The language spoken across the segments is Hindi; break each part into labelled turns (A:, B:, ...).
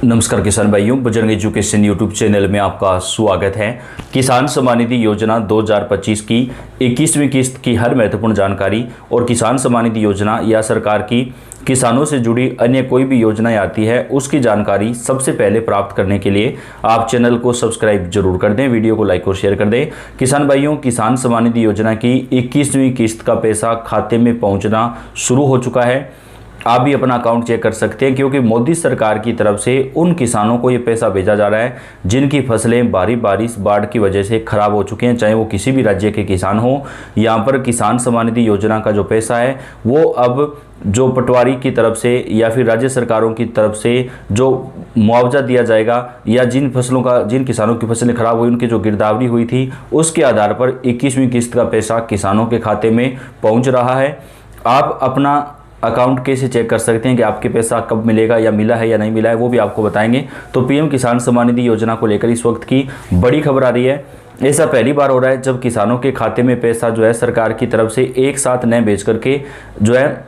A: नमस्कार किसान भाइयों, बजरंग एजुकेशन यूट्यूब चैनल में आपका स्वागत है। किसान सम्मान निधि योजना 2025 की 21वीं किस्त की हर महत्वपूर्ण जानकारी और किसान सम्मान निधि योजना या सरकार की किसानों से जुड़ी अन्य कोई भी योजनाएं आती है उसकी जानकारी सबसे पहले प्राप्त करने के लिए आप चैनल को सब्सक्राइब जरूर कर दें, वीडियो को लाइक और शेयर कर दें। किसान भाइयों, किसान सम्मान निधि योजना की 21वीं किस्त का पैसा खाते में पहुँचना शुरू हो चुका है। आप भी अपना अकाउंट चेक कर सकते हैं क्योंकि मोदी सरकार की तरफ से उन किसानों को ये पैसा भेजा जा रहा है जिनकी फसलें भारी बारिश बाढ़ की वजह से खराब हो चुके हैं, चाहे वो किसी भी राज्य के किसान हो। यहाँ पर किसान सम्मान निधि योजना का जो पैसा है वो अब जो पटवारी की तरफ से या फिर राज्य सरकारों की तरफ से जो मुआवजा दिया जाएगा या जिन किसानों की फसलें खराब हुई, उनकी जो गिरदावरी हुई थी, उसके आधार पर 21वीं किस्त का पैसा किसानों के खाते में पहुँच रहा है। आप अपना अकाउंट कैसे चेक कर सकते हैं कि आपके पैसा कब मिलेगा या मिला है या नहीं मिला है, वो भी आपको बताएंगे। तो पीएम किसान सम्मान निधि योजना को लेकर इस वक्त की बड़ी खबर आ रही है। ऐसा पहली बार हो रहा है जब किसानों के खाते में पैसा जो है सरकार की तरफ से एक साथ न भेज करके जो है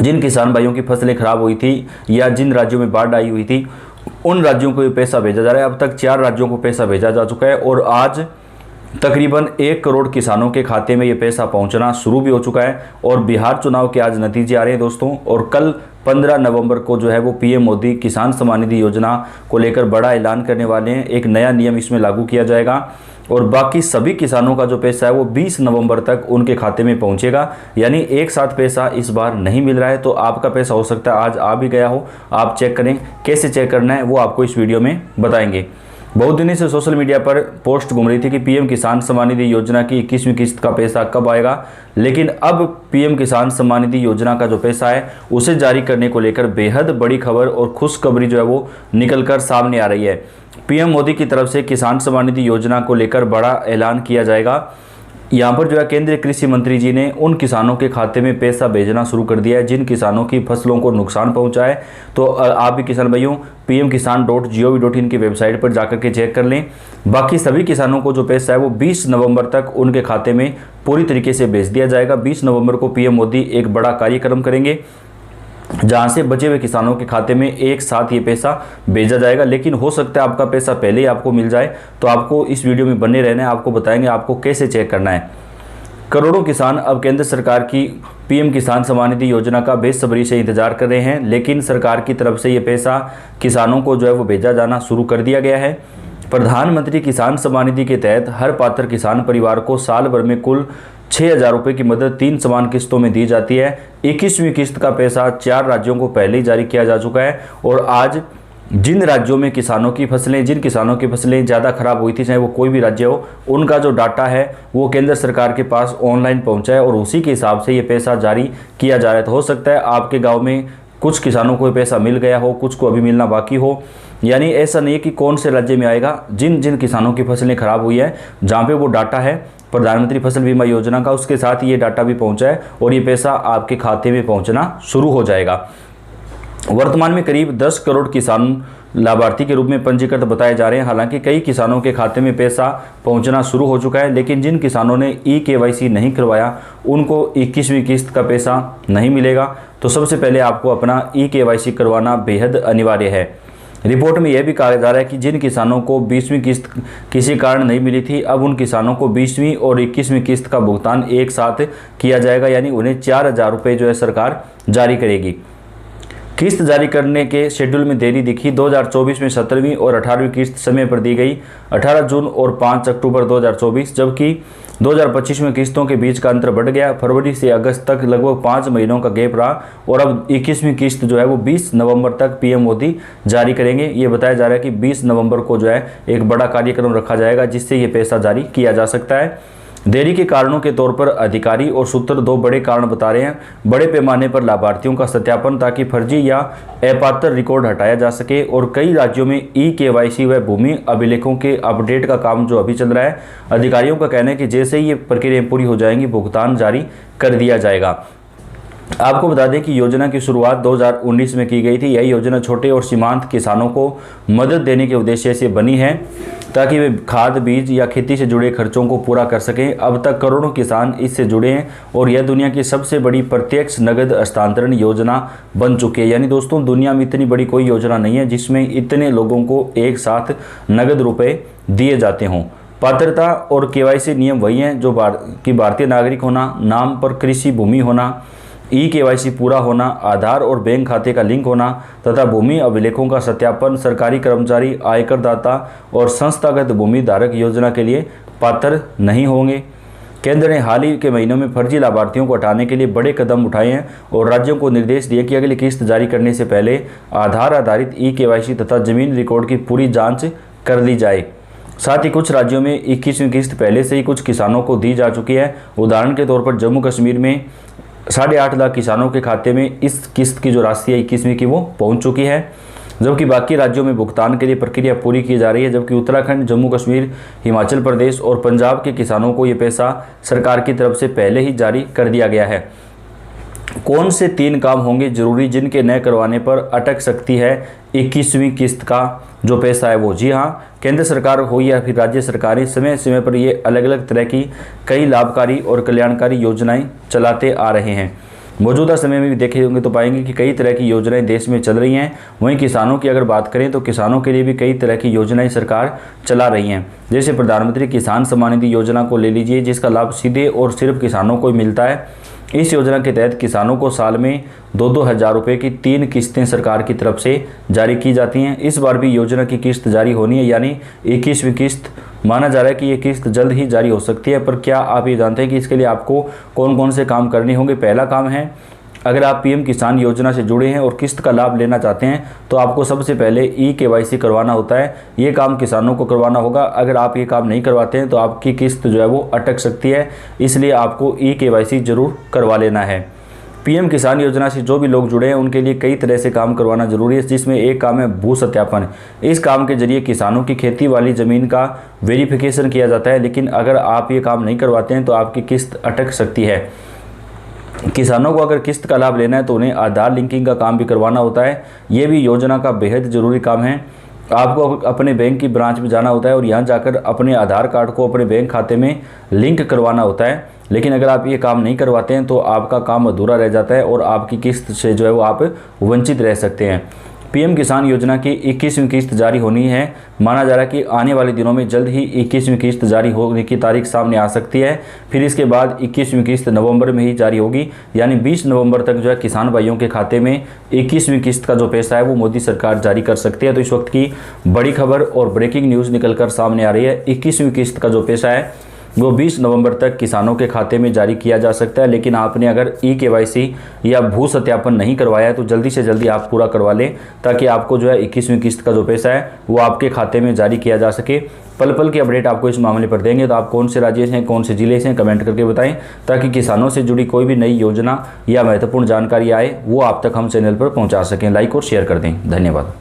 A: जिन किसान भाइयों की फसलें खराब हुई थी या जिन राज्यों में बाढ़ आई हुई थी उन राज्यों को ये पैसा भेजा जा रहा है। अब तक 4 राज्यों को पैसा भेजा जा चुका है और आज तकरीबन 1 करोड़ किसानों के खाते में ये पैसा पहुंचना शुरू भी हो चुका है। और बिहार चुनाव के आज नतीजे आ रहे हैं दोस्तों, और कल 15 नवंबर को जो है वो पीएम मोदी किसान सम्मान निधि योजना को लेकर बड़ा ऐलान करने वाले हैं। एक नया नियम इसमें लागू किया जाएगा और बाकी सभी किसानों का जो पैसा है वो 20 नवंबर तक उनके खाते में पहुंचेगा। यानी एक साथ पैसा इस बार नहीं मिल रहा है, तो आपका पैसा हो सकता है आज आ भी गया हो। आप चेक करें, कैसे चेक करना है वो आपको इस वीडियो में बताएंगे। बहुत दिनों से सोशल मीडिया पर पोस्ट घूम रही थी कि पीएम किसान सम्मान निधि योजना की 21वीं किस्त का पैसा कब आएगा, लेकिन अब पीएम किसान सम्मान निधि योजना का जो पैसा है उसे जारी करने को लेकर बेहद बड़ी खबर और खुशखबरी जो है वो निकलकर सामने आ रही है। पीएम मोदी की तरफ से किसान सम्मान निधि योजना को लेकर बड़ा ऐलान किया जाएगा। यहाँ पर जो है केंद्रीय कृषि मंत्री जी ने उन किसानों के खाते में पैसा भेजना शुरू कर दिया है जिन किसानों की फसलों को नुकसान पहुँचा है। तो आप भी किसान भाइयों pmkisan.gov.in की वेबसाइट पर जाकर के चेक कर लें। बाकी सभी किसानों को जो पैसा है वो 20 नवंबर तक उनके खाते में पूरी तरीके से भेज दिया जाएगा। 20 नवंबर को पीएम मोदी एक बड़ा कार्यक्रम करेंगे जहां से बचे हुए किसानों के खाते में एक साथ ये पैसा भेजा जाएगा। लेकिन हो सकता है आपका पैसा पहले ही आपको मिल जाए, तो आपको इस वीडियो में बने रहना है। आपको बताएंगे आपको कैसे चेक करना है। करोड़ों किसान अब केंद्र सरकार की पीएम किसान सम्मान निधि योजना का बेसब्री से इंतजार कर रहे हैं, लेकिन सरकार की तरफ से ये पैसा किसानों को जो है वो भेजा जाना शुरू कर दिया गया है। प्रधानमंत्री किसान सम्मान निधि के तहत हर पात्र किसान परिवार को साल भर में कुल 6,000 रुपये की मदद 3 समान किस्तों में दी जाती है। 21वीं किस्त का पैसा 4 राज्यों को पहले ही जारी किया जा चुका है और आज जिन राज्यों में जिन किसानों की फसलें ज़्यादा खराब हुई थी, चाहे वो कोई भी राज्य हो, उनका जो डाटा है वो केंद्र सरकार के पास ऑनलाइन पहुंचा है और उसी के हिसाब से ये पैसा जारी किया जा रहा है। तो हो सकता है आपके गाँव में कुछ किसानों को ये पैसा मिल गया हो, कुछ को अभी मिलना बाकी हो। यानी ऐसा नहीं है कि कौन से राज्य में आएगा, जिन जिन किसानों की फसलें खराब हुई है जहाँ पे वो डाटा है प्रधानमंत्री फसल बीमा योजना का, उसके साथ ये डाटा भी पहुंचा है और ये पैसा आपके खाते में पहुंचना शुरू हो जाएगा। वर्तमान में करीब 10 करोड़ किसान लाभार्थी के रूप में पंजीकृत बताए जा रहे हैं। हालांकि कई किसानों के खाते में पैसा पहुंचना शुरू हो चुका है, लेकिन जिन किसानों ने KYC नहीं करवाया उनको 21वीं किस्त का पैसा नहीं मिलेगा। तो सबसे पहले आपको अपना KYC करवाना बेहद अनिवार्य है। रिपोर्ट में यह भी कहा जा रहा है कि जिन किसानों को 20वीं किस्त किसी कारण नहीं मिली थी, अब उन किसानों को 20वीं और 21वीं किस्त का भुगतान एक साथ किया जाएगा। यानी उन्हें 4,000 रुपये जो है सरकार जारी करेगी। किस्त जारी करने के शेड्यूल में देरी दिखी। 2024 में 17वीं और 18वीं किस्त समय पर दी गई, 18 जून और 5 अक्टूबर 2024, जबकि 2025 में किस्तों के बीच का अंतर बढ़ गया। फरवरी से अगस्त तक लगभग 5 महीनों का गैप रहा और अब 21वीं किस्त जो है वो 20 नवंबर तक पीएम मोदी जारी करेंगे। ये बताया जा रहा है कि 20 नवंबर को जो है एक बड़ा कार्यक्रम रखा जाएगा जिससे ये पैसा जारी किया जा सकता है। देरी के कारणों के तौर पर अधिकारी और सूत्र 2 बड़े कारण बता रहे हैं। बड़े पैमाने पर लाभार्थियों का सत्यापन ताकि फर्जी या अपात्र रिकॉर्ड हटाया जा सके, और कई राज्यों में KYC व भूमि अभिलेखों के अपडेट का काम जो अभी चल रहा है। अधिकारियों का कहना है कि जैसे ही ये प्रक्रिया पूरी हो जाएंगी भुगतान जारी कर दिया जाएगा। आपको बता दें कि योजना की शुरुआत 2019 में की गई थी। यह योजना छोटे और सीमांत किसानों को मदद देने के उद्देश्य से बनी है ताकि वे खाद, बीज या खेती से जुड़े खर्चों को पूरा कर सकें। अब तक करोड़ों किसान इससे जुड़े हैं और यह दुनिया की सबसे बड़ी प्रत्यक्ष नगद हस्तांतरण योजना बन चुकी है। यानी दोस्तों, दुनिया में इतनी बड़ी कोई योजना नहीं है जिसमें इतने लोगों को एक साथ नगद रुपए दिए जाते हों। पात्रता और केवाईसी नियम वही हैं जो भारतीय नागरिक होना, नाम पर कृषि भूमि होना, केवाईसी पूरा होना, आधार और बैंक खाते का लिंक होना तथा भूमि अभिलेखों का सत्यापन। सरकारी कर्मचारी, आयकर दाता और संस्थागत भूमि धारक योजना के लिए पात्र नहीं होंगे। केंद्र ने हाल ही के महीनों में फर्जी लाभार्थियों को हटाने के लिए बड़े कदम उठाए हैं और राज्यों को निर्देश दिए कि अगली किस्त जारी करने से पहले आधार आधारित केवाईसी तथा जमीन रिकॉर्ड की पूरी जाँच कर ली जाए। साथ ही कुछ राज्यों में 21वीं किस्त पहले से ही कुछ किसानों को दी जा चुकी है। उदाहरण के तौर पर जम्मू कश्मीर में 8.5 लाख किसानों के खाते में इस किस्त की जो राशि है 21वीं की वो पहुंच चुकी है, जबकि बाकी राज्यों में भुगतान के लिए प्रक्रिया पूरी की जा रही है। जबकि उत्तराखंड, जम्मू कश्मीर, हिमाचल प्रदेश और पंजाब के किसानों को ये पैसा सरकार की तरफ से पहले ही जारी कर दिया गया है। कौन से 3 काम होंगे जरूरी जिनके न करवाने पर अटक सकती है 21वीं किस्त का जो पैसा है वो? जी हाँ, केंद्र सरकार हो या फिर राज्य सरकारें समय समय पर ये अलग अलग तरह की कई लाभकारी और कल्याणकारी योजनाएं चलाते आ रहे हैं। मौजूदा समय में भी देखे होंगे तो पाएंगे कि कई तरह की योजनाएं देश में चल रही हैं। वहीं किसानों की अगर बात करें तो किसानों के लिए भी कई तरह की योजनाएं सरकार चला रही हैं। जैसे प्रधानमंत्री किसान सम्मान निधि योजना को ले लीजिए, जिसका लाभ सीधे और सिर्फ किसानों को मिलता है। इस योजना के तहत किसानों को साल में 2-2 हज़ार रुपये की 3 किस्तें सरकार की तरफ से जारी की जाती हैं। इस बार भी योजना की किस्त जारी होनी है, यानी 21वीं किस्त। माना जा रहा है कि ये किस्त जल्द ही जारी हो सकती है। पर क्या आप ये जानते हैं कि इसके लिए आपको कौन कौन से काम करने होंगे? पहला काम है, अगर आप पीएम किसान योजना से जुड़े हैं और किस्त का लाभ लेना चाहते हैं तो आपको सबसे पहले केवाईसी करवाना होता है। ये काम किसानों को करवाना होगा। अगर आप ये काम नहीं करवाते हैं तो आपकी किस्त जो है वो अटक सकती है, इसलिए आपको केवाईसी जरूर करवा लेना है। पीएम किसान योजना से जो भी लोग जुड़े हैं उनके लिए कई तरह से काम करवाना जरूरी है, जिसमें एक काम है भू सत्यापन। इस काम के जरिए किसानों की खेती वाली ज़मीन का वेरिफिकेशन किया जाता है, लेकिन अगर आप ये काम नहीं करवाते हैं तो आपकी किस्त अटक सकती है। किसानों को अगर किस्त का लाभ लेना है तो उन्हें आधार लिंकिंग का काम भी करवाना होता है। ये भी योजना का बेहद ज़रूरी काम है। आपको अपने बैंक की ब्रांच में जाना होता है और यहाँ जाकर अपने आधार कार्ड को अपने बैंक खाते में लिंक करवाना होता है। लेकिन अगर आप ये काम नहीं करवाते हैं तो आपका काम अधूरा रह जाता है और आपकी किस्त से जो है वो आप वंचित रह सकते हैं। पीएम किसान योजना की 21वीं किस्त जारी होनी है। माना जा रहा है कि आने वाले दिनों में जल्द ही 21वीं किस्त जारी होने की तारीख सामने आ सकती है। फिर इसके बाद 21वीं किस्त नवंबर में ही जारी होगी, यानी 20 नवंबर तक जो है किसान भाइयों के खाते में 21वीं किस्त का जो पैसा है वो मोदी सरकार जारी कर सकती है। तो इस वक्त की बड़ी खबर और ब्रेकिंग न्यूज़ निकलकर सामने आ रही है। 21वीं किस्त का जो पैसा है वो 20 नवंबर तक किसानों के खाते में जारी किया जा सकता है। लेकिन आपने अगर केवाईसी या भू सत्यापन नहीं करवाया है तो जल्दी से जल्दी आप पूरा करवा लें, ताकि आपको जो है 21वीं किस्त का जो पैसा है वो आपके खाते में जारी किया जा सके। पल पल की अपडेट आपको इस मामले पर देंगे। तो आप कौन से राज्य से हैं, कौन से जिले से हैं, कमेंट करके बताएं, ताकि किसानों से जुड़ी कोई भी नई योजना या महत्वपूर्ण जानकारी आए वो आप तक हम चैनल पर पहुँचा सकें। लाइक और शेयर कर दें। धन्यवाद।